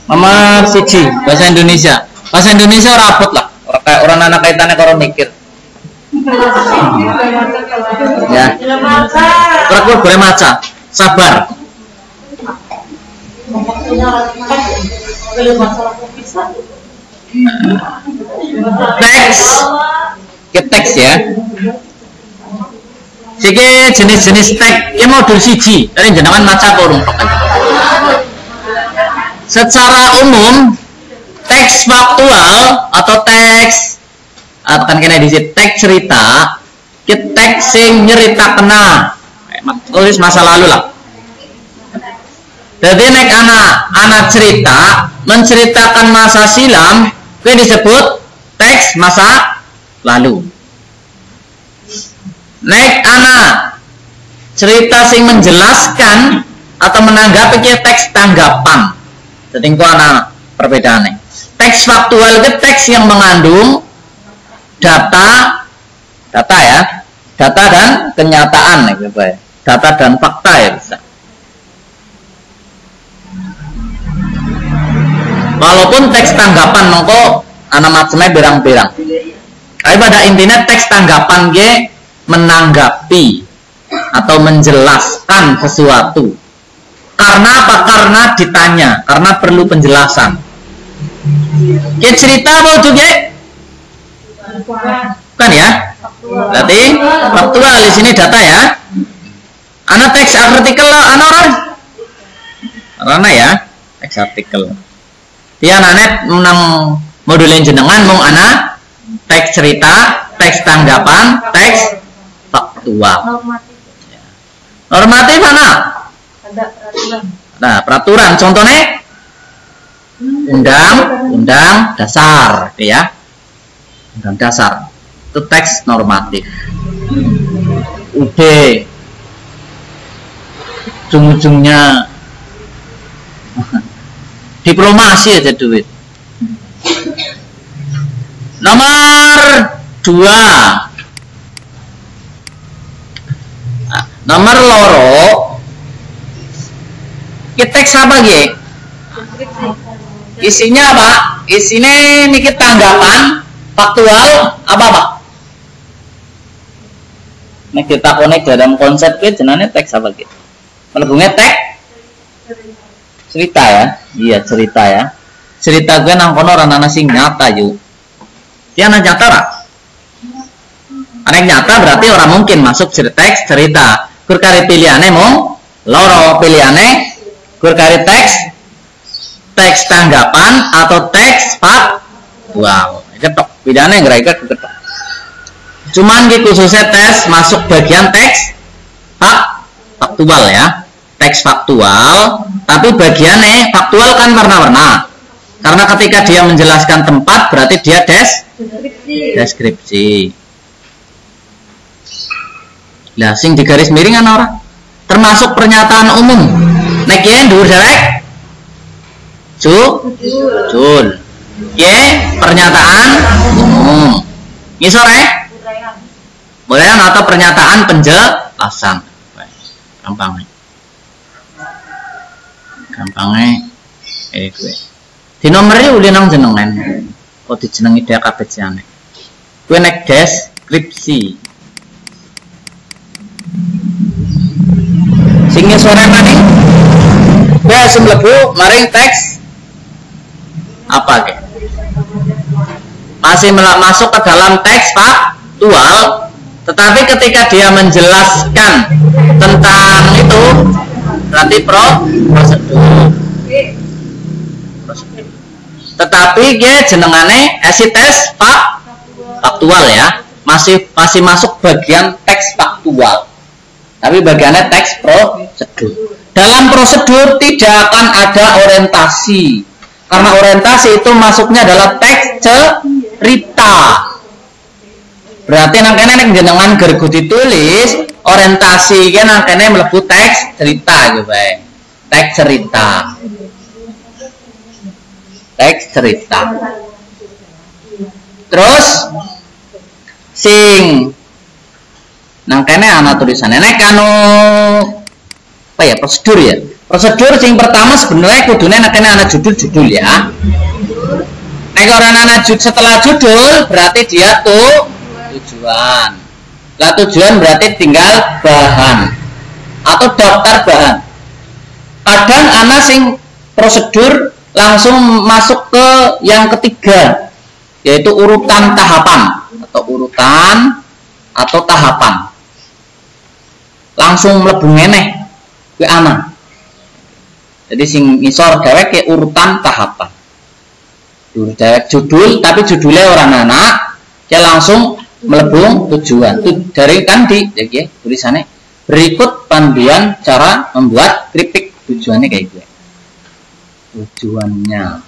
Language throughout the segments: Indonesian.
Nomor siji bahasa Indonesia. Bahasa Indonesia rapot lah. Orang anak kaitannya kalau mikir. Ya. Terus boleh maca. Sabar. Teks. Teks ya. Siki jenis-jenis teks. Ini modul siji. Tadi jenengan maca kurung. Secara umum teks faktual atau teks kan kena di teks cerita, teks sing nyerita kena tulis masa lalu lah. Jadi nek anak cerita menceritakan masa silam, itu disebut teks masa lalu. Nek anak cerita sing menjelaskan atau menanggapi teks tanggapan. Jadi itu anak perbedaannya. Teks faktual itu teks yang mengandung data ya, data dan kenyataan gitu ya. Data dan fakta ya bisa. Walaupun teks tanggapan mengko anak macamnya berang-berang. Tapi pada intinya teks tanggapan ge menanggapi atau menjelaskan sesuatu. Karena apa? Karena ditanya, karena perlu penjelasan. Kita cerita apa juga? Kan ya? Berarti faktual di sini data ya. Anak teks artikel lah, anak ya, teks artikel. Dia anak menang modulin jenengan mung anak teks cerita, teks tanggapan, teks faktual. Normatif mana? Nah, peraturan contohnya undang dasar ya. Undang dasar itu teks normatif. Ujung-ujungnya diplomasi aja duit. Nomor 2. Nomor loro kita teks apa ya? Isinya apa? Isinya niki tanggapan faktual apa Pak? Nek kita konek dalam konsep ke jenane teks apa gitu? Melebungnya teks cerita ya? Iya cerita ya. Cerita gue nang kono orang nana sing nyata yuk. Dia anak nyata lah. Anak nyata berarti orang mungkin masuk teks cerita. Kurkari pilihannya mau loro pilihannya kurkari teks tanggapan atau teks faktual. Ketok pilihannya ngeraikat ketok. Cuman gitu khususnya tes masuk bagian teks faktual ya. Teks faktual, tapi bagiannya faktual kan warna-warna. Karena ketika dia menjelaskan tempat berarti dia deskripsi. Lah sing digaris miringan orang. Termasuk pernyataan umum. Nek yen dhuwur derek jul. Ye pernyataan umum. Ngisor boleh atau pernyataan penjelasan. Gampangnya gue. Di nomornya udah nang jenengan. Kok dijenengi dia kabeh jane. Gue nek deskripsi. Sing sore maning. Gue asum mlebu maring teks apa ke? Masih masuk ke dalam teks faktual, tetapi ketika dia menjelaskan tentang itu berarti prosedur. Tetapi dia jenengane tes faktual ya, masih masuk bagian teks faktual. Tapi bagiannya teks prosedur. Dalam prosedur tidak akan ada orientasi. Karena orientasi itu masuknya adalah teks cerita. Berarti nangkene nek jenengan gergu ditulis orientasi iki nangkene mlebu teks cerita gitu bae. Teks cerita. Teks cerita. Terus sing nangkene ana tulisannya nek anu apa ya prosedur ya. Prosedur sing pertama sebenarnya kudune ana judul-judul ya. Nek ora ana setelah judul berarti dia tujuan. Lah tujuan berarti tinggal bahan atau daftar bahan. Kadang ana sing prosedur langsung masuk ke yang ketiga, yaitu urutan tahapan atau tahapan. Langsung mlebu meneh kuwi ana. Jadi sing ngisor dhewek ke urutan tahapan. Dhewek judul tapi judulnya orang anak, dia langsung melebung tujuan. Dari kan di ya tulisannya berikut panduan cara membuat keripik. Tujuannya kayak gitu. Tujuannya.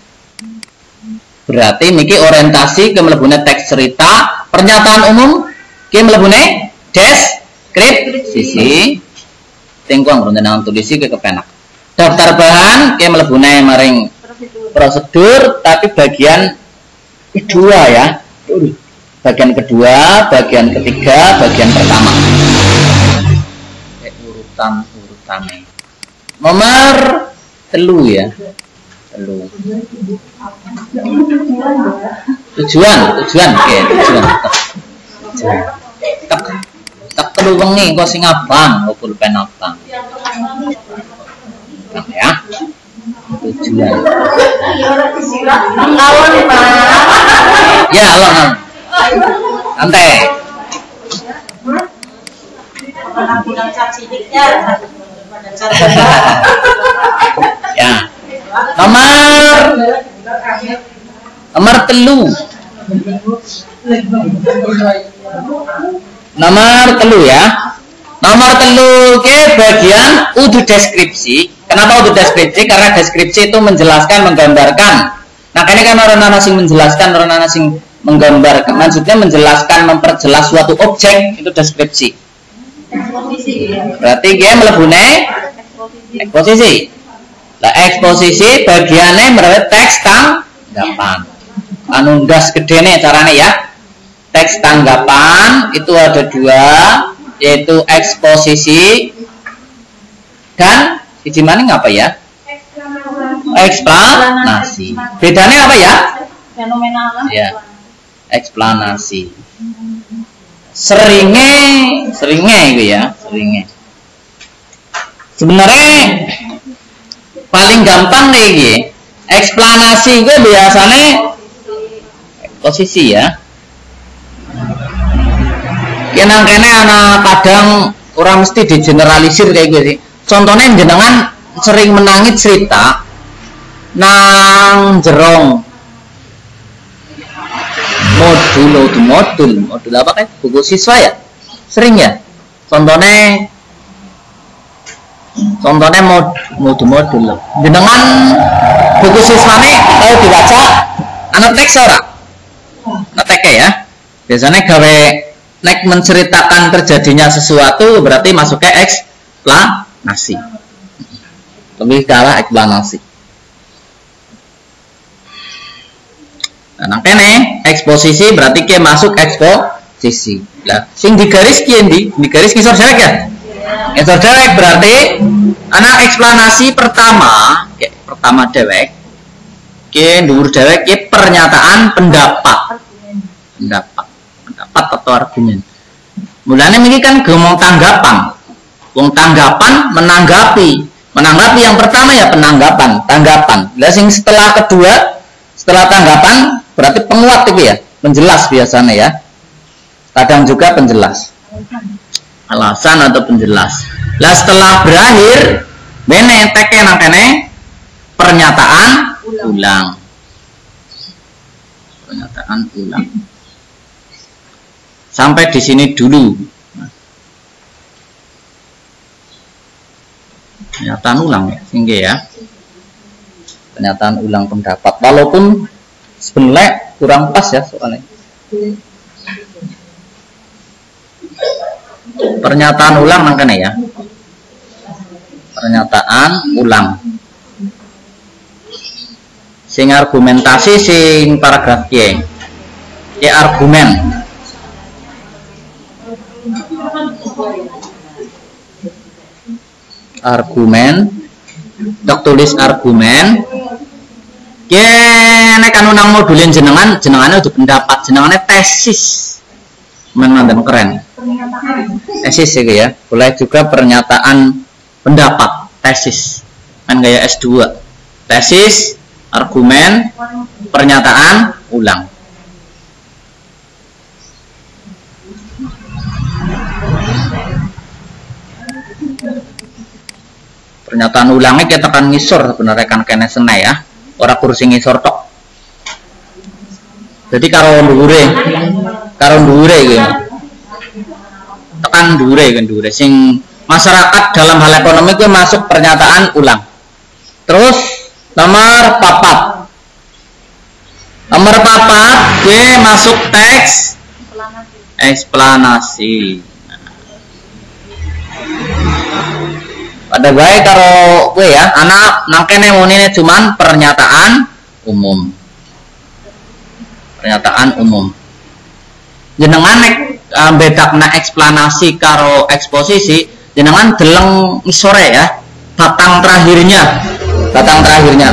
Berarti niki orientasi ke melebune teks cerita, pernyataan umum ke melebune deskripsi. Tengkuang rencanaan tulisi ke kepenak. Daftar bahan kayak melebune maring prosedur tapi bagian kedua ya. Bagian kedua, bagian ketiga, bagian pertama. Urutannya. Nomor telu ya. Tujuan oke, tujuan. Tak perlu wengi kok sing abang, kok pulpen abang. Ya. Tujuan. Ya, Allah. Santai. Ya. Nomor telu. Nomor telu ya. Nomor telu ke bagian udah deskripsi. Kenapa udah deskripsi? Karena deskripsi itu menjelaskan, menggambarkan. Nah, ini kan orang sing menjelaskan, orang sing menggambarkan. Maksudnya menjelaskan, memperjelas suatu objek itu deskripsi. Berarti dia melebune eksposisi. Lah eksposisi bagiannya menurut teks tanggapan. Anu ndas gedene carane ya. Teks tanggapan itu ada dua, yaitu eksposisi dan siji maning apa ya? Eksplanasi. Bedanya apa ya? Fenomenal. Ya. Eksplanasi. Seringnya itu ya, seringnya. Sebenarnya paling gampang nih iki. Eksplanasi gue biasanya posisi ya. Kene anak kadang orang mesti digeneralisir kayak gitu sih. Contohnya jenengan sering menangit cerita nang jerong modul apa kan buku siswa ya, sering ya. Contohnya modul jenengan buku siswane kalau dibaca anak teks ora anak teks ya, biasanya gawe nek menceritakan terjadinya sesuatu berarti masuknya eksplanasi, lebih kalah eksplanasi. Nah, kene eksposisi berarti ke masuk eksposisi. Lah, sing digaris kian digaris ngisor derek ya. Ngisor derek berarti anak eksplanasi pertama dewek. Ke dhuwur dewek ke pernyataan pendapat atau argumen. Mulane iki kan ngomong tanggapan. Wong tanggapan menanggapi yang pertama ya tanggapan. Lah sing setelah tanggapan berarti penguat itu ya, penjelas biasanya ya. Kadang juga penjelas. Alasan atau penjelas. Lah setelah berakhir bene teke nang kene pernyataan ulang. Sampai di sini dulu. Pernyataan ulang sehingga ya. Pernyataan ulang pendapat walaupun sebenarnya kurang pas ya soalnya. Pernyataan ulang makanya ya. Pernyataan ulang. Sing argumentasi sing paragraf kieng. Ya argumen. tok tulis argumen. Nek anu nang modulin jenengane udah pendapat, jenengane tesis. Menonton keren. Tesis ya. Boleh juga pernyataan pendapat, tesis. Kan kayak S2. Tesis, argumen, pernyataan ulang. Pernyataan ulangnya kita tekan ngisor sebenarnya kan kene sene ya. Ora kursi ngisor tok. Jadi karo dhuwure iki. Tekan dhuwure sing masyarakat dalam hal ekonomi itu masuk pernyataan ulang. Terus nomor 4. Nomor 4 gue masuk teks eksplanasi. Pada baik karo gue ya, anak nangkene monine cuman pernyataan umum. Pernyataan umum. Jenengan bedakna eksplanasi karo eksposisi, jenengan deleng isore ya, batang terakhirnya.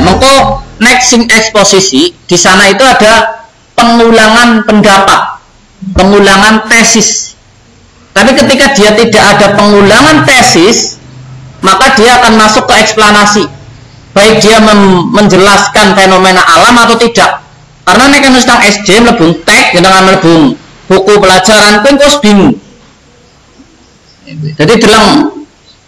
Mengko nek sing eksposisi di sana itu ada pengulangan pendapat, pengulangan tesis. Tapi ketika dia tidak ada pengulangan tesis, maka dia akan masuk ke eksplanasi, baik dia menjelaskan fenomena alam atau tidak. Karena nek tentang SD mlebung tek dengan mlebung buku pelajaran pun kok bingung. Jadi dalam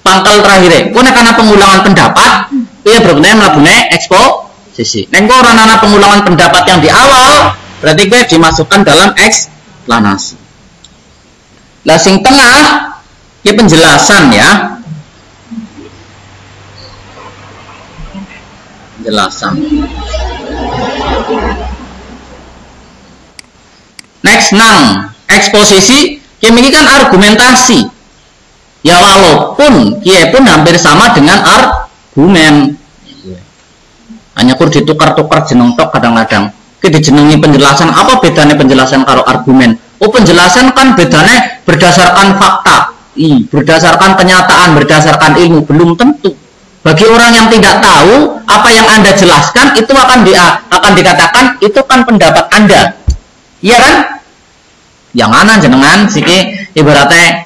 pangkal terakhir ku nek ana pengulangan pendapat, dia berbeda mlebune eksposisi. Nek ora ana pengulangan pendapat yang di awal, berarti gue dimasukkan dalam eksplanasi. Lah sing tengah iki penjelasan ya. Penjelasan. Next nang eksposisi, ini kan argumentasi. Ya walaupun kia pun hampir sama dengan argumen. Hanya kur ditukar-tukar jeneng tok kadang-kadang. Kita dijenengi penjelasan, apa bedanya penjelasan karo argumen? Oh penjelasan kan bedanya berdasarkan fakta, berdasarkan kenyataan, berdasarkan ilmu, belum tentu. Bagi orang yang tidak tahu apa yang Anda jelaskan itu akan dikatakan itu kan pendapat Anda. Iya kan? Yang ana jenengan siki ibaratnya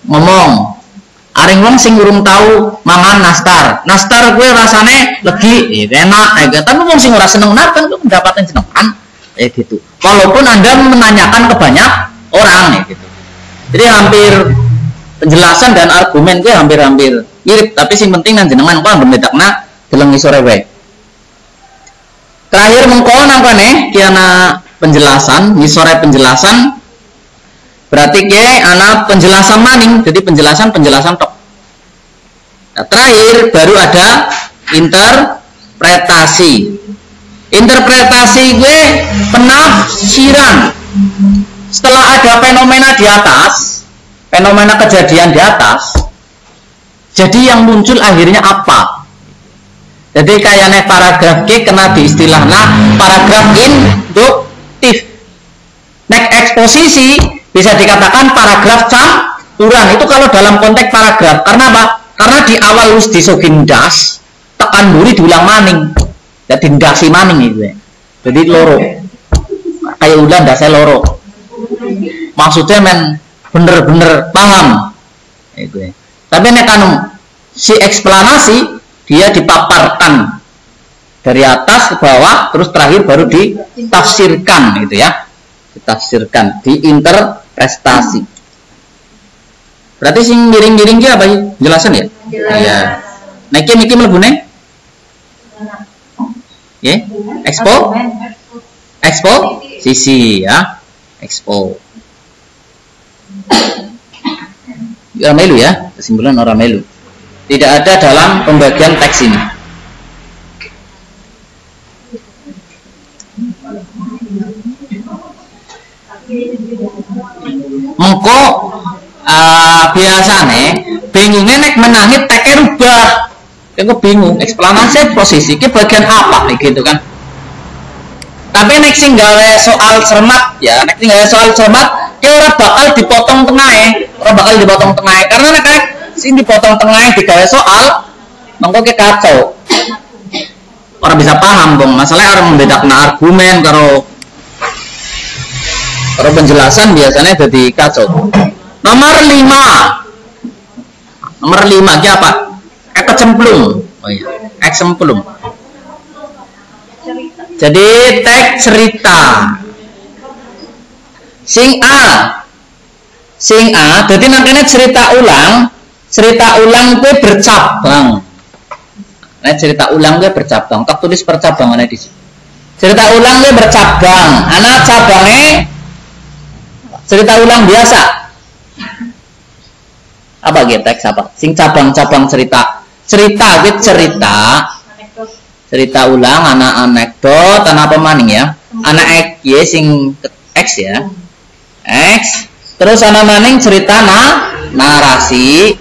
ngomong aring wong sing urung tahu mangan nastar. Nastar gue rasane legi, enak, tapi wong sing ora seneng kan itu pendapatan jenengan. Gitu. Walaupun Anda menanyakan ke banyak orang gitu. Jadi hampir penjelasan dan argumen gue hampir mirip, tapi sing penting kan jenengan kok bendedakna deleng isore wae. Terakhir mengko nangkane kiana penjelasan, isore penjelasan berarti ke ana penjelasan maning, jadi penjelasan tok. Nah, terakhir baru ada interpretasi. Interpretasi gue penafsiran. Setelah ada fenomena di atas, fenomena kejadian di atas, jadi yang muncul akhirnya apa? Jadi kayaknya paragraf G kena diistilahna paragraf induktif. Nek eksposisi bisa dikatakan paragraf campuran. Itu kalau dalam konteks paragraf. Karena apa? Karena di awal wis disogindas, tekan buri diulang maning. Jadi ndasi maning itu. Jadi loro. Kayak ulang ndase loro. Maksudnya men bener-bener paham. Itu. Tapi nek anu si eksplanasi dia dipaparkan dari atas ke bawah terus terakhir baru ditafsirkan gitu ya. Ditafsirkan, diinterpretasi. Berarti sing miring-miring ki apa sih? Jelasan ya? Iya. Nek iki mlebune? Ya, expo sisi ya. Expo. Orang melu ya, kesimpulan orang melu. Tidak ada dalam pembagian teks ini. Mengko biasane bingungnya nek menangi teke rubah. Aku bingung, eksplanasi posisi ke bagian apa gitu kan. Tapi nek sing gawe soal cermat ya, nek sing gawe soal cermat ora bakal dipotong tengah karena nek sing dipotong tengah digawe soal mengko ke kacau. Orang bisa paham dong. Masalahnya orang membedakan argumen karo penjelasan biasanya jadi kacau. Nomor 5 ki apa? Kecemplung. Oh iya, eksemplung. Jadi teks cerita. Sing A, jadi nantinya cerita ulang gue bercabang. Nah, cerita ulang gue bercabang. Tak tulis percabangannya di sini. Cerita ulang gue bercabang. Anak cabangnya cerita ulang biasa. Apa gitu teks apa? Sing cabang-cabang cerita. Cerita gue cerita ulang, anak anekdot, anak apa maning ya? Anak sing X ya. X. Terus anak maning cerita narasi.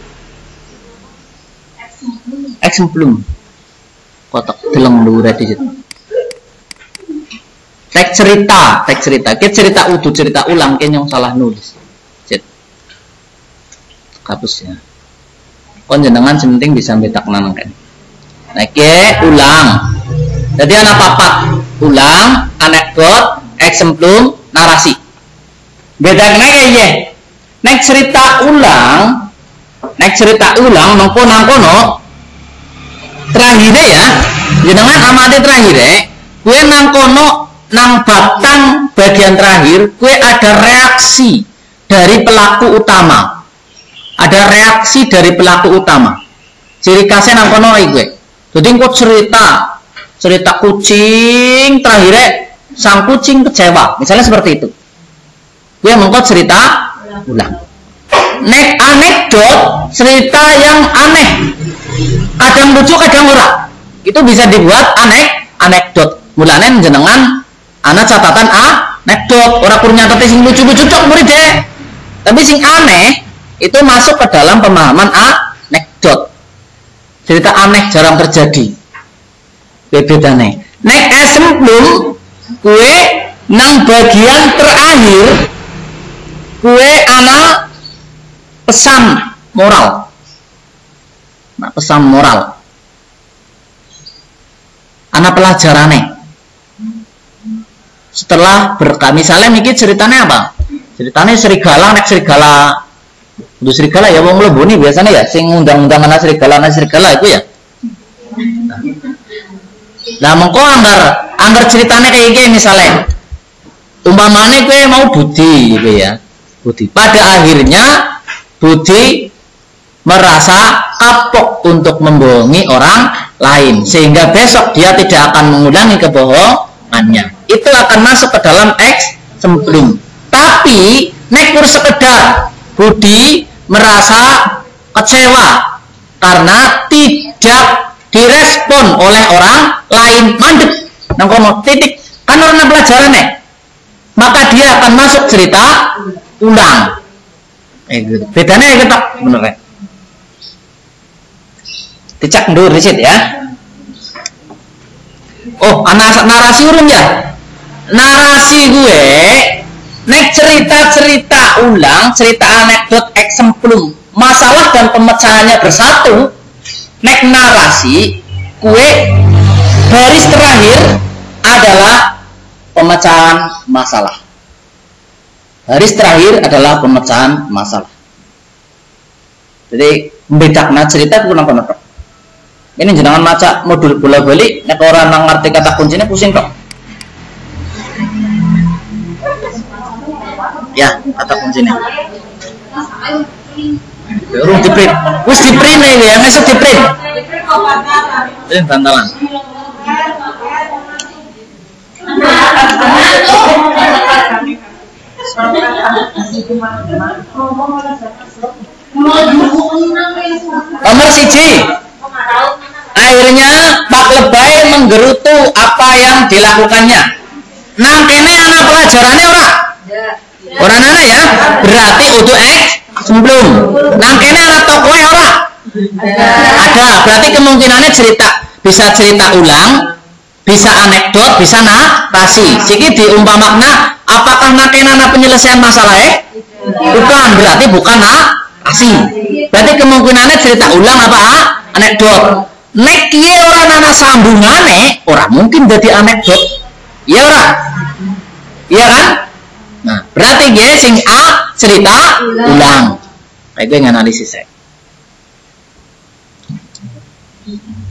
Eksemplum. Kotak deleng luar di situ. Teks cerita. Kita cerita utuh, cerita ulang yang salah nulis. Cet. Kapus ya. Kon jenengan penting bisa betak nang kan. Nah, ulang. Jadi anak papat ulang, anekdot, eksemplum, narasi. Bedanya ya. Nek cerita ulang nangkono terakhirnya ya. Jenengan amati terakhirnya, gue nangkono nang batang bagian terakhir, gue ada reaksi dari pelaku utama. Ciri khasnya nangkono gue. Jadi kok cerita kucing terakhirnya sang kucing kecewa, misalnya seperti itu. Gue mengkot cerita ulang. Nek anekdot cerita yang aneh, kadang lucu kadang ora. Itu bisa dibuat anekdot. Mulane jenengan ana catatan anekdot, ora kudu nyatet sing lucu-lucu tok murid deh. Tapi sing aneh itu masuk ke dalam pemahaman anekdot. Cerita aneh jarang terjadi. Bedane. Nek eksemplum kue nang bagian terakhir kue ana pesan moral. Nah, pesan moral. Ana pelajarane. Setelah misalnya niki ceritanya apa? Ceritanya serigala, nek serigala. Untuk serigala ya wong mlebuni biasanya ya sing undang-undang anak serigala itu ya. Nah, mengko anggar ceritanya kayak gini misalnya. Umpamane kowe mau Budi gitu ya. Budi. Pada akhirnya Budi merasa kapok untuk membohongi orang lain sehingga besok dia tidak akan mengulangi kebohongannya. Itu akan masuk ke dalam eksemplum. Tapi nek sekedar Budi merasa kecewa karena tidak direspon oleh orang lain, mandek nang kono titik kan orang pelajaran maka dia akan masuk cerita ulang. Gitu. Bedanya ya ketok bener ya. Dicak ndur disit ya. Oh, anak narasi urung ya. Narasi gue nek cerita ulang, cerita anekdot eksemplum, masalah dan pemecahannya bersatu. Nek narasi kue baris terakhir adalah pemecahan masalah. Baris terakhir adalah pemecahan masalah. Jadi membedakan cerita itu kenapa? Ini jangan maca modul bola balik, nek orang nang ngerti kata kuncinya pusing kok. Ya, kata kuncinya. Urung diprint. Wis diprint ya, ngesuk diprint. Print bantalan. Nomor 1. Akhirnya Pak Lebay menggerutu apa yang dilakukannya. Nang kene anak pelajarannya ora nana ya, berarti untuk sebelum. Nang kene anak tokoe ora ada, berarti kemungkinannya bisa cerita ulang, bisa anekdot, bisa narasi. Siki diumpamakna apakah nang kene anak penyelesaian masalah bukan, berarti bukan narasi. Berarti kemungkinannya cerita ulang apa anekdot. nek kiye ora ana sambungane, ora mungkin dadi anekdot. Iya ora? Iya kan? Nah, berarti nggih sing A cerita ulang. Kayak gue nganalisis saya.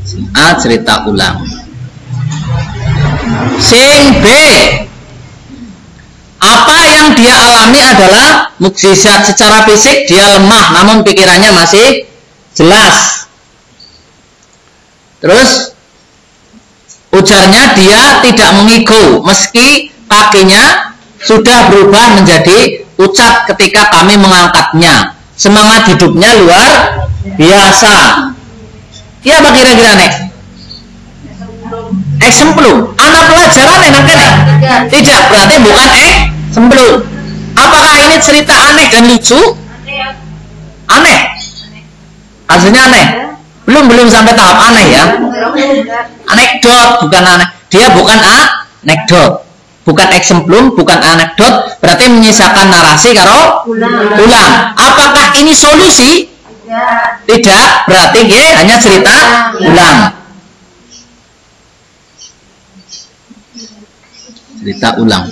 Sing A cerita ulang. Sing B, apa yang dia alami adalah mukjizat. Secara fisik dia lemah, namun pikirannya masih jelas. Terus ujarnya dia tidak mengigo meski kakinya sudah berubah menjadi ucat ketika kami mengangkatnya. Semangat hidupnya luar biasa. Iya apa kira-kira nek? Eksemplum. Anak pelajaran enak kan? Tidak, berarti bukan eksemplum. Apakah ini cerita aneh dan lucu? Aneh. Hasilnya aneh. Belum sampai tahap aneh ya. Anekdot bukan aneh. Dia bukan anekdot, bukan eksemplum, bukan anekdot. Berarti menyisakan narasi karo ulang. Apakah ini solusi? Tidak. Berarti hanya cerita ulang. Cerita ulang.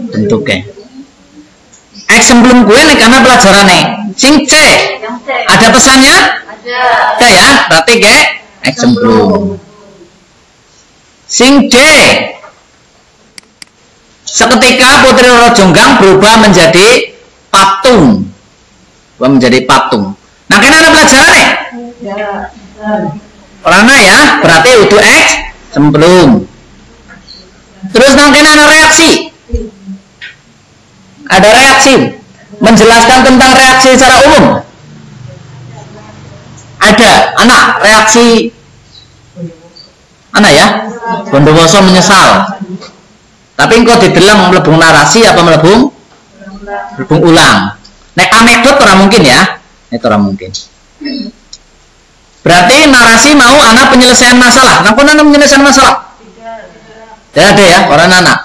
Bentuknya. Eksemplum gue nih karena pelajarannya. Sing C. Ada pesannya? Ada ya, berarti eksemplum. Sing D. Seketika Putri Roro Jonggang berubah menjadi patung. Nah, kan ada pelajarannya? Orangnya ya, berarti itu eksemplum. Terus nanti ada reaksi. Ada reaksi. Menjelaskan tentang reaksi secara umum. Ada anak reaksi anak ya. Bondowoso menyesal. Tapi engkau didelang melebung narasi apa melebung ulang. Nek anekdot orang mungkin ya. Itu orang mungkin. Berarti narasi mau anak penyelesaian masalah. Kenapa anak penyelesaian masalah? Tidak ada ya orang anak.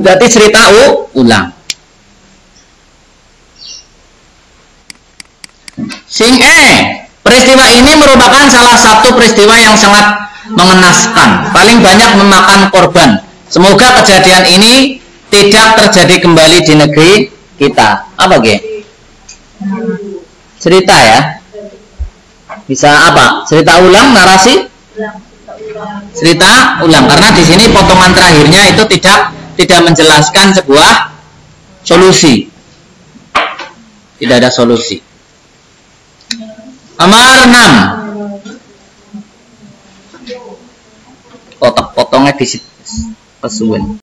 Berarti cerita ulang. Sing E, peristiwa ini merupakan salah satu peristiwa yang sangat mengenaskan, paling banyak memakan korban. Semoga kejadian ini tidak terjadi kembali di negeri kita. Apa cerita ya? Bisa apa? Cerita ulang, narasi? Cerita ulang, karena di sini potongan terakhirnya itu tidak menjelaskan sebuah solusi. Tidak ada solusi. Nomor 6. Kotak potongnya di pesuwen.